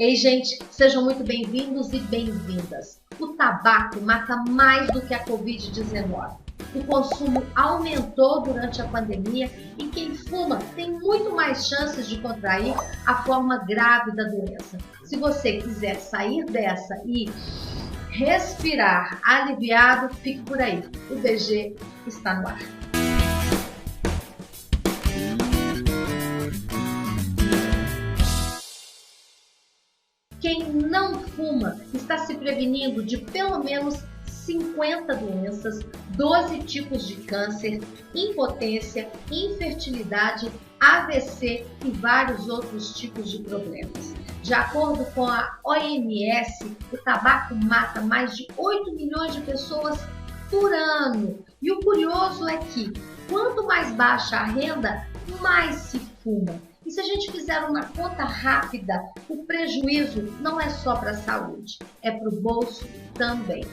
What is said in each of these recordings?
Ei, gente, sejam muito bem-vindos e bem-vindas. O tabaco mata mais do que a Covid-19. O consumo aumentou durante a pandemia e quem fuma tem muito mais chances de contrair a forma grave da doença. Se você quiser sair dessa e respirar aliviado, fique por aí. O BG está no ar. Quem não fuma está se prevenindo de pelo menos 50 doenças, 12 tipos de câncer, impotência, infertilidade, AVC e vários outros tipos de problemas. De acordo com a OMS, o tabaco mata mais de 8 milhões de pessoas por ano. E o curioso é que, quanto mais baixa a renda, mais se fuma. E se a gente fizer uma conta rápida, o prejuízo não é só para a saúde, é para o bolso também.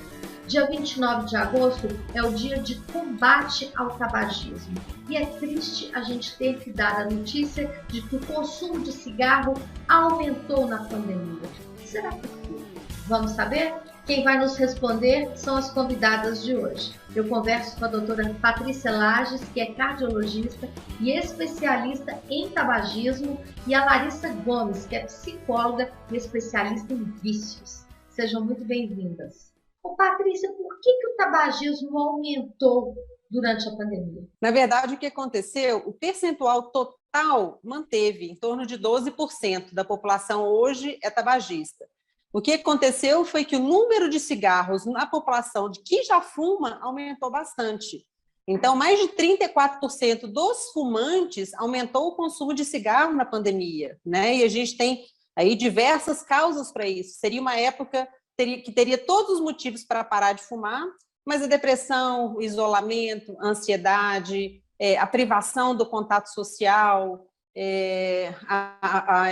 Dia 29 de agosto é o dia de combate ao tabagismo. E é triste a gente ter que dar a notícia de que o consumo de cigarro aumentou na pandemia. Será por quê? Vamos saber? Quem vai nos responder são as convidadas de hoje. Eu converso com a doutora Patrícia Lages, que é cardiologista e especialista em tabagismo, e a Larissa Gomes, que é psicóloga e especialista em vícios. Sejam muito bem-vindas. Ô, Patrícia, por que o tabagismo aumentou durante a pandemia? Na verdade, o que aconteceu? O percentual total manteve, em torno de 12% da população hoje é tabagista. O que aconteceu foi que o número de cigarros na população de que já fuma aumentou bastante. Então, mais de 34% dos fumantes aumentou o consumo de cigarro na pandemia, né? E a gente tem aí diversas causas para isso. Seria uma época que teria todos os motivos para parar de fumar, mas a depressão, o isolamento, a ansiedade, a privação do contato social,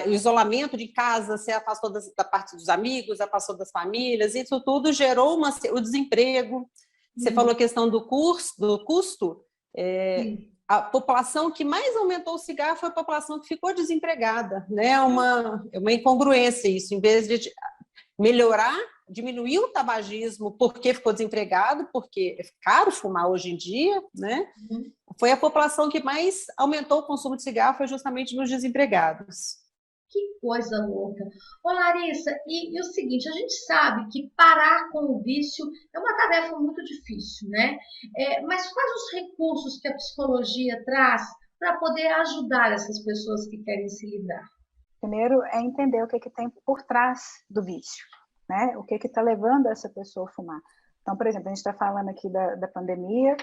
o isolamento de casa, se afastou da parte dos amigos, afastou das famílias, isso tudo gerou o desemprego. Você falou a questão do custo. A população que mais aumentou o cigarro foi a população que ficou desempregada, né? É uma incongruência isso. Em vez de melhorar, diminuir o tabagismo porque ficou desempregado, porque é caro fumar hoje em dia, né? Foi a população que mais aumentou o consumo de cigarro, foi justamente nos desempregados. Que coisa louca. Ô Larissa, e o seguinte, a gente sabe que parar com o vício é uma tarefa muito difícil, né? Mas quais os recursos que a psicologia traz para poder ajudar essas pessoas que querem se livrar? Primeiro é entender o que tem por trás do vício, né? O que está levando essa pessoa a fumar. Então, por exemplo, a gente está falando aqui da pandemia,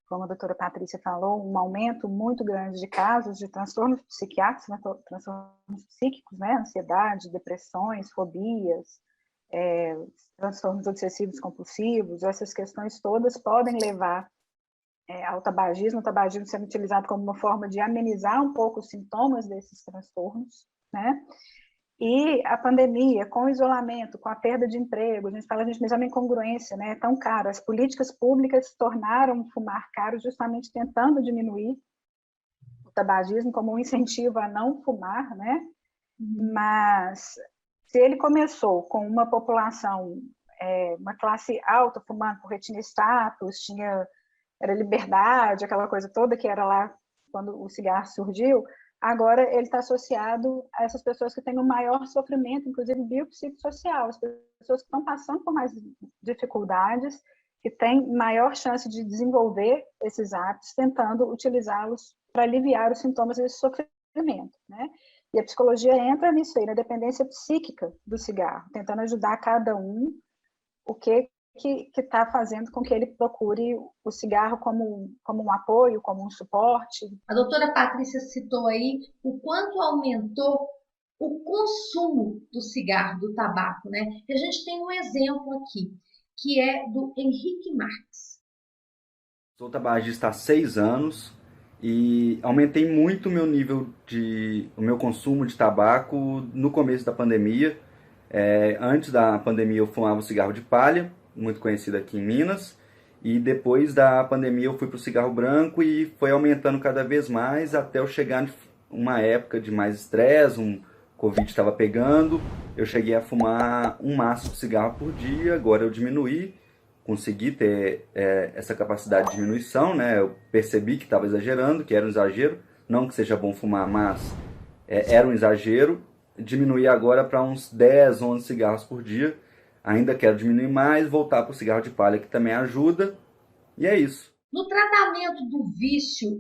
como a doutora Patrícia falou, um aumento muito grande de casos de transtornos psiquiátricos, né? Transtornos psíquicos, né? Ansiedade, depressões, fobias, transtornos obsessivos compulsivos, essas questões todas podem levar ao tabagismo, o tabagismo sendo utilizado como uma forma de amenizar um pouco os sintomas desses transtornos, né? E a pandemia, com o isolamento, com a perda de emprego, a gente fala, mesmo uma incongruência, né? É tão caro. As políticas públicas tornaram fumar caro justamente tentando diminuir o tabagismo como um incentivo a não fumar, né? Mas se ele começou com uma população, uma classe alta, fumando por etnia e status, era liberdade, aquela coisa toda que era lá quando o cigarro surgiu, agora ele está associado a essas pessoas que têm um maior sofrimento, inclusive biopsicossocial, as pessoas que estão passando por mais dificuldades, que têm maior chance de desenvolver esses hábitos, tentando utilizá-los para aliviar os sintomas desse sofrimento, né? E a psicologia entra nisso aí, na dependência psíquica do cigarro, tentando ajudar cada um o que está fazendo com que ele procure o cigarro como um apoio, como um suporte. A doutora Patrícia citou aí o quanto aumentou o consumo do cigarro, do tabaco, né? E a gente tem um exemplo aqui, que é do Henrique Marques. Sou tabagista há 6 anos e aumentei muito o meu consumo de tabaco no começo da pandemia. Antes da pandemia eu fumava um cigarro de palha, muito conhecido aqui em Minas, e depois da pandemia eu fui para o cigarro branco e foi aumentando cada vez mais até eu chegar em uma época de mais estresse, Covid estava pegando, eu cheguei a fumar um maço de cigarro por dia, agora eu diminuí, consegui ter essa capacidade de diminuição, né? Eu percebi que estava exagerando, que era um exagero, não que seja bom fumar, mas era um exagero. Diminuí agora para uns 10, 11 cigarros por dia, ainda quero diminuir mais, voltar para o cigarro de palha, que também ajuda, e é isso. No tratamento do vício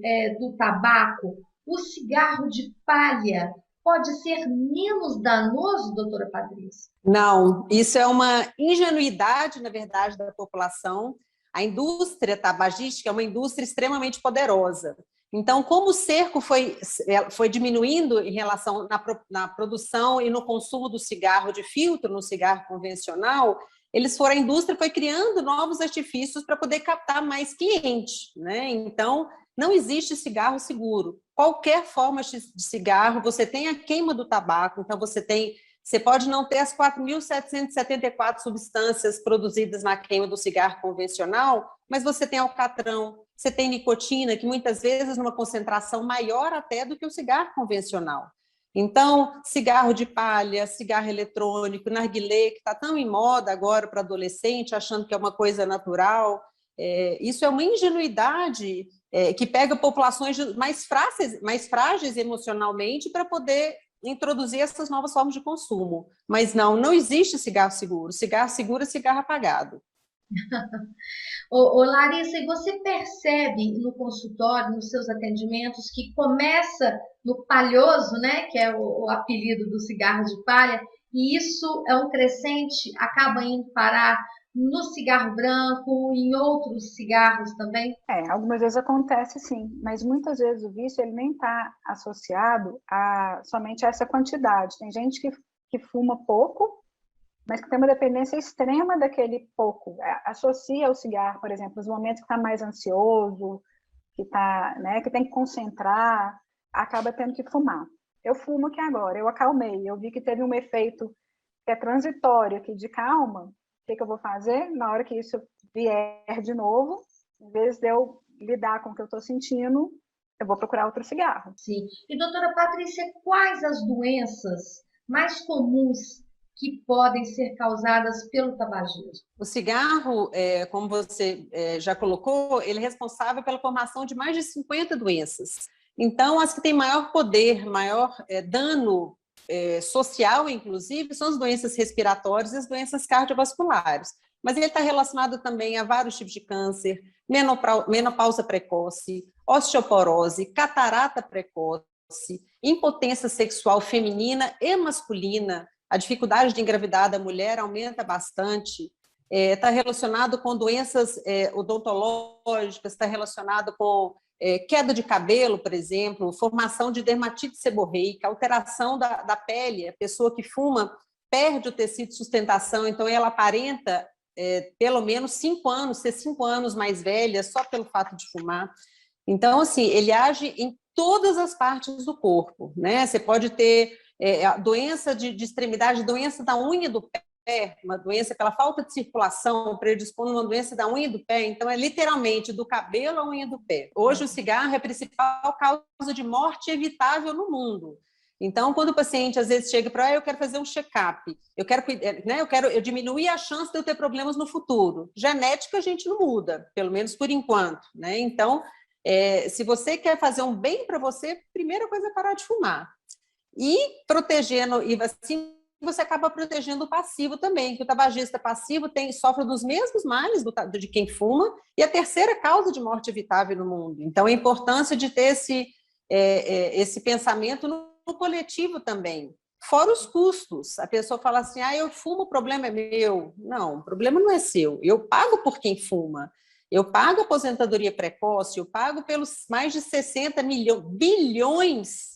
do tabaco, o cigarro de palha pode ser menos danoso, doutora Patrícia? Não, isso é uma ingenuidade, na verdade, da população. A indústria tabagística é uma indústria extremamente poderosa. Então, como o cerco foi diminuindo em relação na produção e no consumo do cigarro de filtro, no cigarro convencional, a indústria foi criando novos artifícios para poder captar mais clientes, né? Então, não existe cigarro seguro. Qualquer forma de cigarro, você tem a queima do tabaco, então você pode não ter as 4.774 substâncias produzidas na queima do cigarro convencional, mas você tem alcatrão, você tem nicotina, que muitas vezes numa concentração maior até do que o cigarro convencional. Então, cigarro de palha, cigarro eletrônico, narguilé, que está tão em moda agora para adolescente, achando que é uma coisa natural, isso é uma ingenuidade que pega populações mais frágeis emocionalmente para poder introduzir essas novas formas de consumo. Mas não existe cigarro seguro. Cigarro seguro é cigarro apagado. Ô, Larissa, e você percebe no consultório, nos seus atendimentos, que começa no palhoso, né, que é o apelido do cigarro de palha, e isso é um crescente, acaba indo parar no cigarro branco, em outros cigarros também? Algumas vezes acontece sim, mas muitas vezes o vício ele nem está associado somente a essa quantidade. Tem gente que fuma pouco, mas que tem uma dependência extrema daquele pouco. Associa o cigarro, por exemplo, nos momentos que está mais ansioso, que tem que concentrar, acaba tendo que fumar. Eu fumo aqui agora, eu acalmei, eu vi que teve um efeito que é transitório aqui de calma. O que eu vou fazer? Na hora que isso vier de novo, em vez de eu lidar com o que eu estou sentindo, eu vou procurar outro cigarro. Sim. E, doutora Patrícia, quais as doenças mais comuns que podem ser causadas pelo tabagismo? O cigarro, como você já colocou, ele é responsável pela formação de mais de 50 doenças. Então, as que têm maior poder, maior dano social, inclusive, são as doenças respiratórias e as doenças cardiovasculares. Mas ele está relacionado também a vários tipos de câncer, menopausa precoce, osteoporose, catarata precoce, impotência sexual feminina e masculina. A dificuldade de engravidar da mulher aumenta bastante. Está relacionado com doenças odontológicas, está relacionado com queda de cabelo, por exemplo, formação de dermatite seborreica, alteração da pele. A pessoa que fuma perde o tecido de sustentação, então ela aparenta pelo menos 5 anos, ser 5 anos mais velha só pelo fato de fumar. Então, assim, ele age em todas as partes do corpo, né? Você pode ter doença de extremidade, doença da unha do pé, uma doença pela falta de circulação, predispondo uma doença da unha do pé, então é literalmente do cabelo à unha do pé. Hoje o cigarro é a principal causa de morte evitável no mundo. Então, quando o paciente às vezes chega para eu quero fazer um check-up, eu diminuir a chance de eu ter problemas no futuro. Genética a gente não muda, pelo menos por enquanto, né? Então, se você quer fazer um bem para você, primeira coisa é parar de fumar. E protegendo, e assim você acaba protegendo o passivo também, que o tabagista passivo sofre dos mesmos males de quem fuma, e a terceira causa de morte evitável no mundo. Então, a importância de ter esse pensamento no coletivo também. Fora os custos. A pessoa fala assim, eu fumo, o problema é meu. Não, o problema não é seu. Eu pago por quem fuma. Eu pago aposentadoria precoce, eu pago pelos mais de 60 bilhões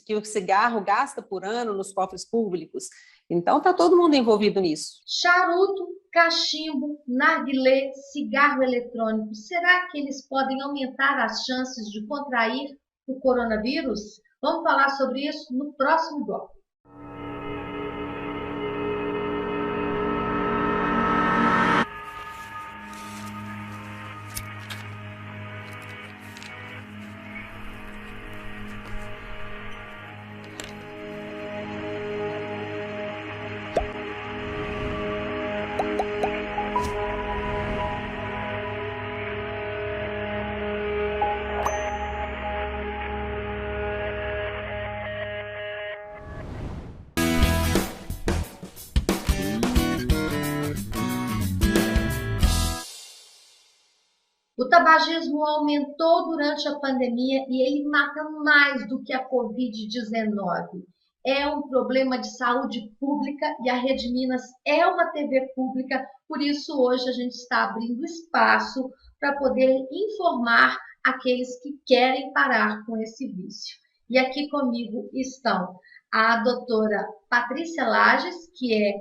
que o cigarro gasta por ano nos cofres públicos. Então, está todo mundo envolvido nisso. Charuto, cachimbo, narguilé, cigarro eletrônico, será que eles podem aumentar as chances de contrair o coronavírus? Vamos falar sobre isso no próximo bloco. O tabagismo aumentou durante a pandemia e ele mata mais do que a Covid-19. É um problema de saúde pública e a Rede Minas é uma TV pública, por isso hoje a gente está abrindo espaço para poder informar aqueles que querem parar com esse vício. E aqui comigo estão a doutora Patrícia Lages, que é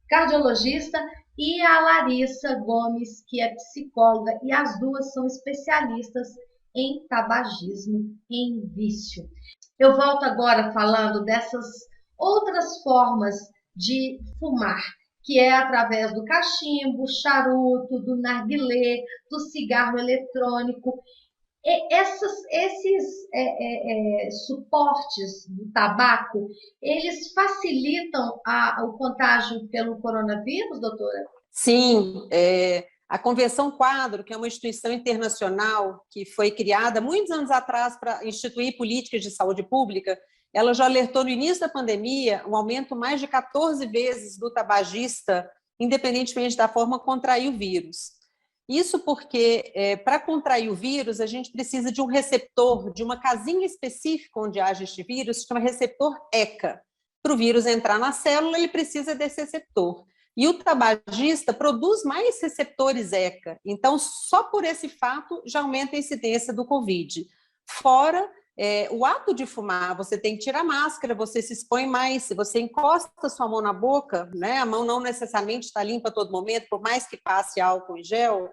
cardiologista, e a Larissa Gomes, que é psicóloga, e as duas são especialistas em tabagismo, em vício. Eu volto agora falando dessas outras formas de fumar, que é através do cachimbo, charuto, do narguilé, do cigarro eletrônico. Esses suportes do tabaco, eles facilitam o contágio pelo coronavírus, doutora? Sim, a Convenção Quadro, que é uma instituição internacional que foi criada muitos anos atrás para instituir políticas de saúde pública, ela já alertou no início da pandemia um aumento mais de 14 vezes do tabagista, independentemente da forma contrair o vírus. Isso porque, para contrair o vírus, a gente precisa de um receptor, de uma casinha específica onde haja este vírus, que se chama receptor ECA. Para o vírus entrar na célula, ele precisa desse receptor. E o tabagista produz mais receptores ECA. Então, só por esse fato, já aumenta a incidência do Covid. Fora o ato de fumar, você tem que tirar a máscara, você se expõe mais, se você encosta a sua mão na boca, né, a mão não necessariamente está limpa a todo momento, por mais que passe álcool em gel.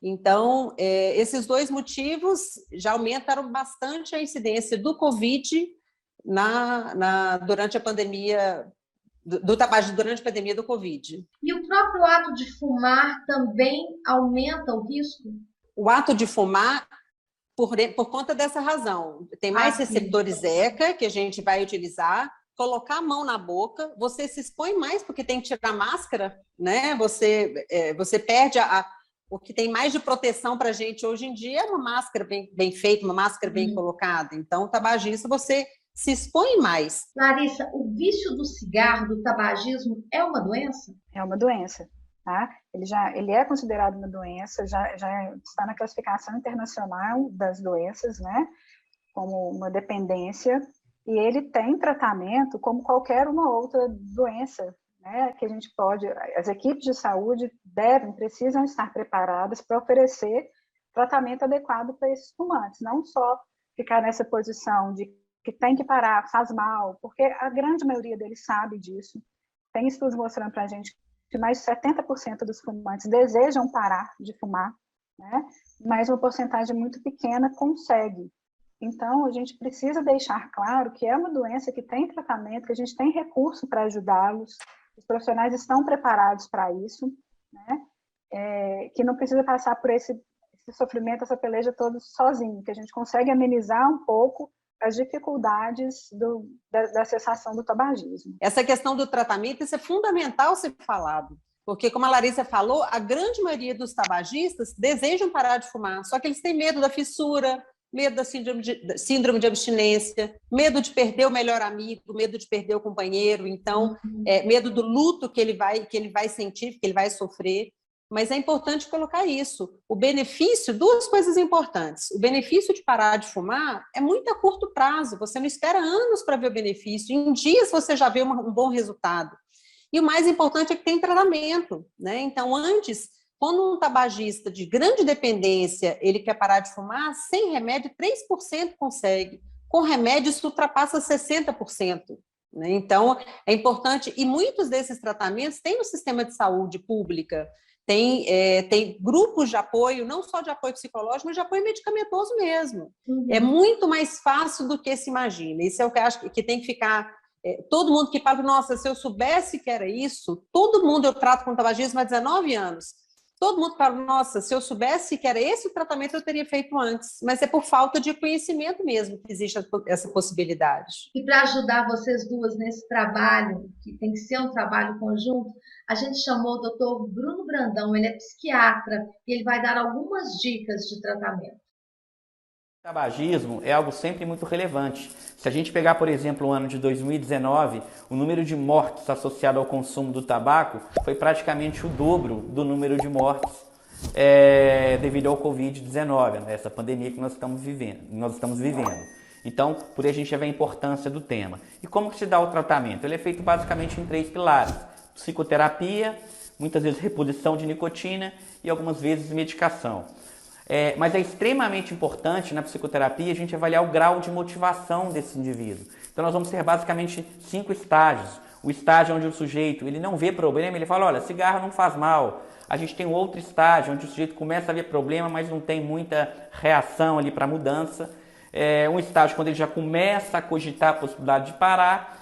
Então, esses dois motivos já aumentaram bastante a incidência do Covid durante a pandemia, do tabagismo durante a pandemia do Covid. E o próprio ato de fumar também aumenta o risco? O ato de fumar, por conta dessa razão, tem mais receptores ECA que a gente vai utilizar, colocar a mão na boca, você se expõe mais porque tem que tirar a máscara, né? Você perde o que tem mais de proteção para a gente hoje em dia é uma máscara bem feita, uma máscara bem colocada. Então, o tabagista, você se expõe mais. Larissa, o vício do cigarro, do tabagismo, é uma doença? É uma doença. Tá? Ele é considerado uma doença, já está na classificação internacional das doenças, né? Como uma dependência, e ele tem tratamento como qualquer uma outra doença, né? Que a gente pode, as equipes de saúde precisam estar preparadas para oferecer tratamento adequado para esses fumantes, não só ficar nessa posição de que tem que parar, faz mal, porque a grande maioria deles sabe disso. Tem estudos mostrando para a gente que mais de 70% dos fumantes desejam parar de fumar, né? Mas uma porcentagem muito pequena consegue. Então, a gente precisa deixar claro que é uma doença que tem tratamento, que a gente tem recurso para ajudá-los, os profissionais estão preparados para isso, né? Que não precisa passar por esse sofrimento, essa peleja toda sozinho, que a gente consegue amenizar um pouco as dificuldades da cessação do tabagismo. Essa questão do tratamento, isso é fundamental ser falado, porque, como a Larissa falou, a grande maioria dos tabagistas desejam parar de fumar, só que eles têm medo da fissura, medo da síndrome de abstinência, medo de perder o melhor amigo, medo de perder o companheiro, então, medo do luto que ele vai sentir, que ele vai sofrer. Mas é importante colocar isso. O benefício, duas coisas importantes. O benefício de parar de fumar é muito a curto prazo. Você não espera anos para ver o benefício. Em dias você já vê um bom resultado. E o mais importante é que tem tratamento, né? Então, antes, quando um tabagista de grande dependência, ele quer parar de fumar, sem remédio, 3% consegue. Com remédio, isso ultrapassa 60%. Né? Então, é importante. E muitos desses tratamentos têm no sistema de saúde pública. Tem grupos de apoio, não só de apoio psicológico, mas de apoio medicamentoso mesmo. É muito mais fácil do que se imagina. Isso é o que eu acho que tem que ficar... todo mundo que fala, nossa, se eu soubesse que era isso, todo mundo eu trato com tabagismo há 19 anos. Todo mundo fala, nossa, se eu soubesse que era esse o tratamento, eu teria feito antes. Mas é por falta de conhecimento mesmo que existe essa possibilidade. E para ajudar vocês duas nesse trabalho, que tem que ser um trabalho conjunto, a gente chamou o doutor Bruno Brandão, ele é psiquiatra, e ele vai dar algumas dicas de tratamento. O tabagismo é algo sempre muito relevante. Se a gente pegar, por exemplo, o ano de 2019, o número de mortes associado ao consumo do tabaco foi praticamente o dobro do número de mortes devido ao Covid-19, né, essa pandemia que nós estamos vivendo. Então, por aí a gente já vê a importância do tema. E como que se dá o tratamento? Ele é feito basicamente em 3 pilares: psicoterapia, muitas vezes reposição de nicotina e algumas vezes medicação. Mas é extremamente importante na psicoterapia a gente avaliar o grau de motivação desse indivíduo. Então nós vamos ter basicamente 5 estágios. O estágio onde o sujeito ele não vê problema, ele fala, olha, cigarro não faz mal. A gente tem outro estágio onde o sujeito começa a ver problema, mas não tem muita reação ali para a mudança. Um estágio quando ele já começa a cogitar a possibilidade de parar.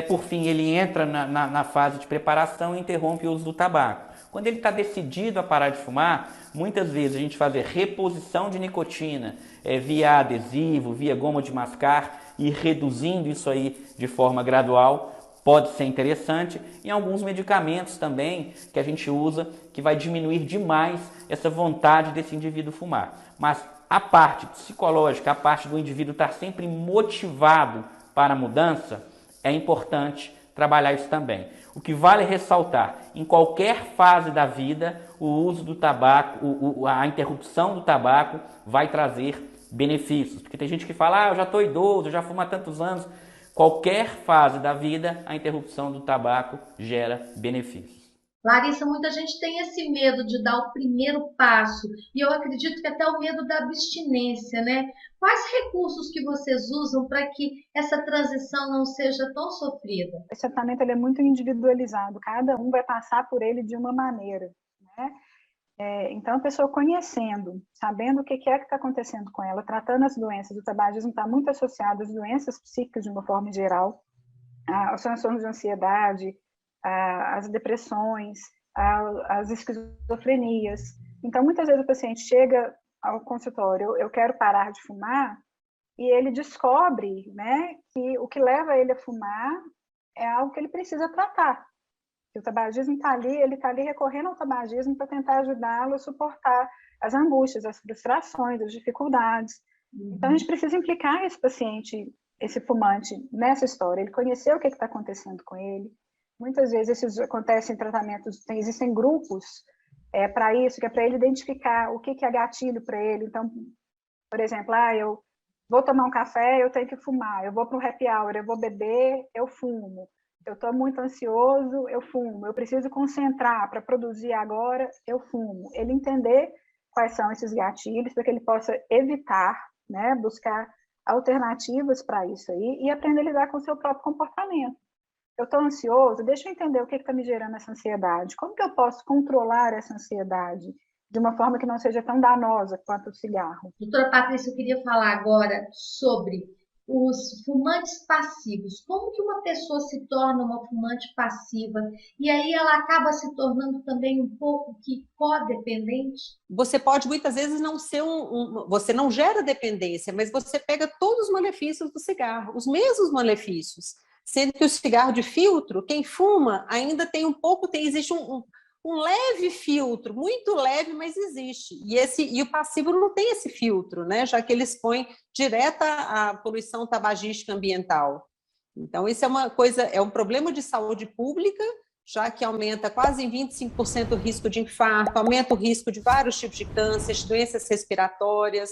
Por fim, ele entra na fase de preparação e interrompe o uso do tabaco. Quando ele está decidido a parar de fumar, muitas vezes a gente faz reposição de nicotina via adesivo, via goma de mascar e reduzindo isso aí de forma gradual. Pode ser interessante. E alguns medicamentos também que a gente usa que vai diminuir demais essa vontade desse indivíduo fumar. Mas a parte psicológica, a parte do indivíduo estar sempre motivado para a mudança, é importante trabalhar isso também. O que vale ressaltar, em qualquer fase da vida, o uso do tabaco, a interrupção do tabaco vai trazer benefícios. Porque tem gente que fala, eu já estou idoso, eu já fumo há tantos anos. Qualquer fase da vida, a interrupção do tabaco gera benefícios. Larissa, muita gente tem esse medo de dar o primeiro passo, e eu acredito que até o medo da abstinência, né? Quais recursos que vocês usam para que essa transição não seja tão sofrida? Esse tratamento ele é muito individualizado, cada um vai passar por ele de uma maneira, né? Então, a pessoa conhecendo, sabendo o que é que está acontecendo com ela, tratando as doenças, o tabagismo está muito associado às doenças psíquicas de uma forma geral, aos transtornos de ansiedade, às depressões, às esquizofrenias. Então, muitas vezes o paciente chega ao consultório, eu quero parar de fumar, e ele descobre, né, que o que leva ele a fumar é algo que ele precisa tratar. O tabagismo está ali, ele está ali recorrendo ao tabagismo para tentar ajudá-lo a suportar as angústias, as frustrações, as dificuldades. Então, a gente precisa implicar esse paciente, esse fumante, nessa história, ele conhecer o que está acontecendo com ele. Muitas vezes isso acontece em tratamentos, existem grupos para isso, que é para ele identificar o que é gatilho para ele. Então, por exemplo, eu vou tomar um café, eu tenho que fumar, eu vou para um happy hour, eu vou beber, eu fumo. Eu estou muito ansioso, eu fumo. Eu preciso concentrar para produzir agora, eu fumo. Ele entender quais são esses gatilhos para que ele possa evitar, né, buscar alternativas para isso aí e aprender a lidar com o seu próprio comportamento. Eu estou ansioso, deixa eu entender o que está me gerando essa ansiedade. Como que eu posso controlar essa ansiedade de uma forma que não seja tão danosa quanto o cigarro? Doutora Patrícia, eu queria falar agora sobre os fumantes passivos. Como que uma pessoa se torna uma fumante passiva? E aí ela acaba se tornando também um pouco que codependente? Você pode muitas vezes não ser você não gera dependência, mas você pega todos os malefícios do cigarro, os mesmos malefícios. Sendo que o cigarro de filtro, quem fuma ainda tem existe um leve filtro, muito leve, mas existe. E o passivo não tem esse filtro, né? Já que ele expõe direto à poluição tabagística ambiental. Então, isso é um problema de saúde pública, já que aumenta quase em 25% o risco de infarto, aumenta o risco de vários tipos de cânceres, doenças respiratórias.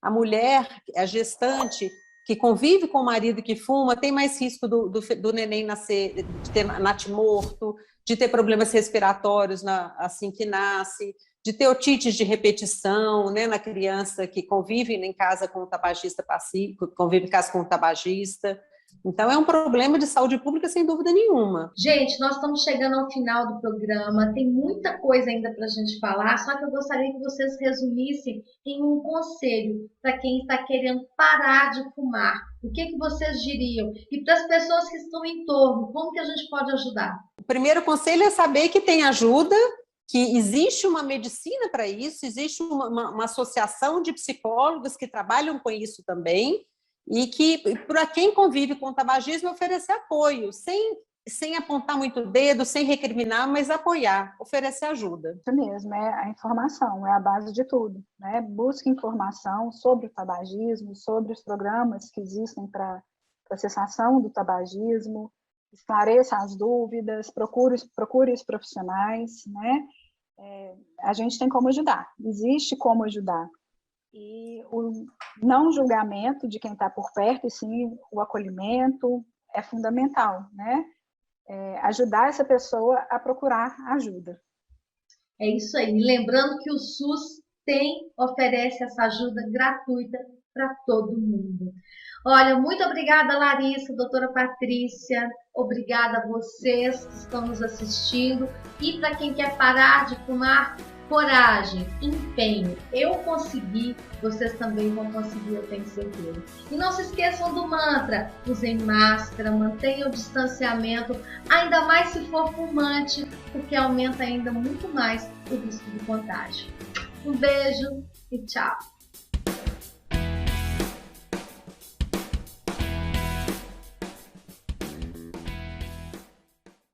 A mulher, a gestante, que convive com o marido que fuma, tem mais risco do neném nascer, de ter natimorto, de ter problemas respiratórios assim que nasce, de ter otites de repetição, né, na criança que convive em casa com o tabagista passivo, convive em casa com o tabagista. Então, é um problema de saúde pública, sem dúvida nenhuma. Gente, nós estamos chegando ao final do programa, tem muita coisa ainda para a gente falar, só que eu gostaria que vocês resumissem em um conselho para quem está querendo parar de fumar. O que vocês diriam? E para as pessoas que estão em torno, como que a gente pode ajudar? O primeiro conselho é saber que tem ajuda, que existe uma medicina para isso, existe uma associação de psicólogos que trabalham com isso também, e que, para quem convive com o tabagismo, oferecer apoio, sem apontar muito o dedo, sem recriminar, mas apoiar, oferecer ajuda. Isso mesmo, a informação, é a base de tudo, né? Busque informação sobre o tabagismo, sobre os programas que existem para a cessação do tabagismo, esclareça as dúvidas, procure os profissionais, né? a gente tem como ajudar, existe como ajudar. E o não julgamento de quem está por perto, e sim o acolhimento é fundamental, né? Ajudar essa pessoa a procurar ajuda. É isso aí. Lembrando que o SUS oferece essa ajuda gratuita para todo mundo. Olha, muito obrigada, Larissa, doutora Patrícia. Obrigada a vocês que estão nos assistindo. E para quem quer parar de fumar, coragem, empenho. Eu consegui, vocês também vão conseguir, eu tenho certeza. E não se esqueçam do mantra: usem máscara, mantenham o distanciamento, ainda mais se for fumante, porque aumenta ainda muito mais o risco de contágio. Um beijo e tchau!